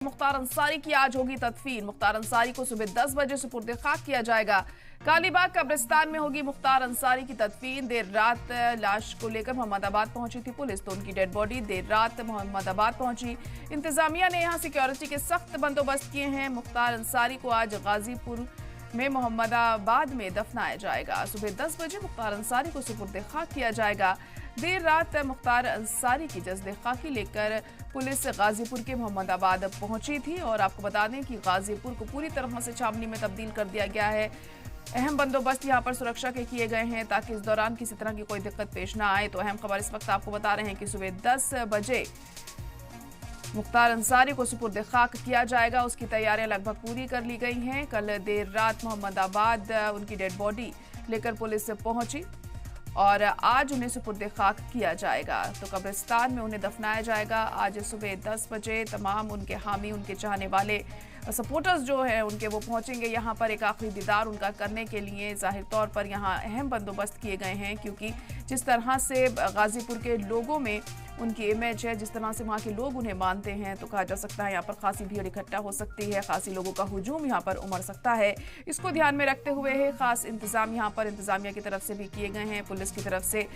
मुख्तार अंसारी की आज होगी तदफीन। मुख्तार अंसारी को सुबह 10 बजे सुपुर्द खाक किया जाएगा। कालीबाग कब्रिस्तान में होगी मुख्तार अंसारी की तदफीन। देर रात लाश को लेकर मोहम्मदाबाद पहुंची थी पुलिस, तो उनकी डेड बॉडी देर रात मोहम्मदाबाद पहुंची। इंतजामिया ने यहां सिक्योरिटी के सख्त बंदोबस्त किए हैं। मुख्तार अंसारी को आज गाजीपुर में मोहम्मदाबाद में दफनाया जाएगा। सुबह 10 बजे मुख्तार अंसारी को सुपुर्द खाक किया जाएगा। देर रात मुख्तार अंसारी की जस्द खाकी लेकर पुलिस गाजीपुर के मोहम्मदाबाद पहुंची थी। और आपको बता दें कि गाजीपुर को पूरी तरह से छावनी में तब्दील कर दिया गया है। अहम बंदोबस्त यहां पर सुरक्षा के किए गए हैं ताकि इस दौरान किसी तरह की कोई दिक्कत पेश ना आए। तो अहम खबर इस वक्त आपको बता रहे हैं कि सुबह 10 बजे मुख्तार अंसारी को सुपुर्द खाक किया जाएगा। उसकी तैयारियां लगभग पूरी कर ली गई हैं। कल देर रात मोहम्मदाबाद उनकी डेड बॉडी लेकर पुलिस पहुंची और आज उन्हें सुपुर्द खाक किया जाएगा। तो कब्रिस्तान में उन्हें दफनाया जाएगा। आज सुबह 10 बजे तमाम उनके हामी, उनके चाहने वाले सपोर्टर्स जो हैं उनके वो पहुंचेंगे यहाँ पर एक आखिरी दीदार उनका करने के लिए। जाहिर तौर पर यहाँ अहम बंदोबस्त किए गए हैं क्योंकि जिस तरह से गाजीपुर के लोगों में उनकी इमेज है, जिस तरह से वहाँ के लोग उन्हें मानते हैं, तो कहा जा सकता है यहाँ पर खासी भीड़ इकट्ठा हो सकती है, खासी लोगों का हुजूम यहाँ पर उमड़ सकता है। इसको ध्यान में रखते हुए है खास इंतजाम यहाँ पर इंतजामिया की तरफ से भी किए गए हैं। पुलिस की तरफ से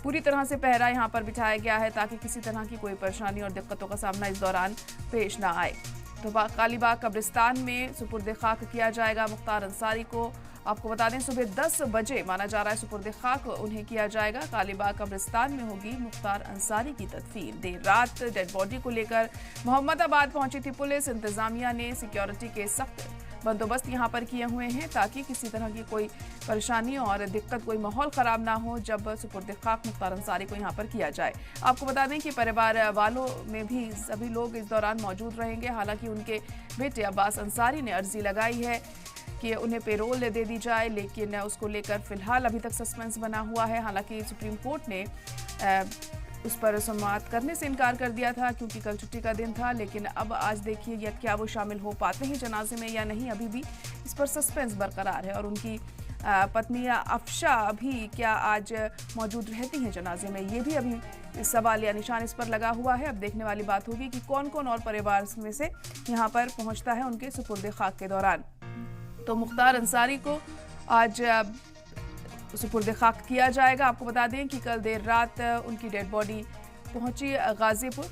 पूरी तरह से पहरा यहाँ पर बिछाया गया है ताकि किसी तरह की कोई परेशानी और दिक्कतों का सामना इस दौरान पेश ना आए। तो कालीबाग कब्रिस्तान में सुपुर्द खाक किया जाएगा मुख्तार अंसारी को। आपको बता दें सुबह 10 बजे माना जा रहा है सुपुर्द खाक उन्हें किया जाएगा। कालीबाग कब्रिस्तान में होगी मुख्तार अंसारी की तदफीन। देर रात डेड बॉडी को लेकर मोहम्मदाबाद पहुंची थी पुलिस। इंतजामिया ने सिक्योरिटी के सख्त बंदोबस्त यहाँ पर किए हुए हैं ताकि किसी तरह की कोई परेशानी और दिक्कत, कोई माहौल ख़राब ना हो जब सुपुर्द खाक मुख्तार अंसारी को यहाँ पर किया जाए। आपको बता दें कि परिवार वालों में भी सभी लोग इस दौरान मौजूद रहेंगे। हालांकि उनके बेटे अब्बास अंसारी ने अर्जी लगाई है कि उन्हें पेरोल दे दी जाए, लेकिन उसको लेकर फिलहाल अभी तक सस्पेंस बना हुआ है। हालांकि सुप्रीम कोर्ट ने उस पर समाअत करने से इनकार कर दिया था क्योंकि कल छुट्टी का दिन था। लेकिन अब आज देखिए या क्या वो शामिल हो पाते हैं जनाजे में या नहीं, अभी भी इस पर सस्पेंस बरकरार है। और उनकी पत्नी अफशा अभी क्या आज मौजूद रहती हैं जनाजे में, ये भी अभी सवाल या निशान इस पर लगा हुआ है। अब देखने वाली बात होगी कि कौन कौन और परिवार में से यहाँ पर पहुँचता है उनके सुपुर्द खाक के दौरान। तो मुख्तार अंसारी को आज सुपुर्द खाक किया जाएगा। आपको बता दें कि कल देर रात उनकी डेड बॉडी पहुंची गाजीपुर।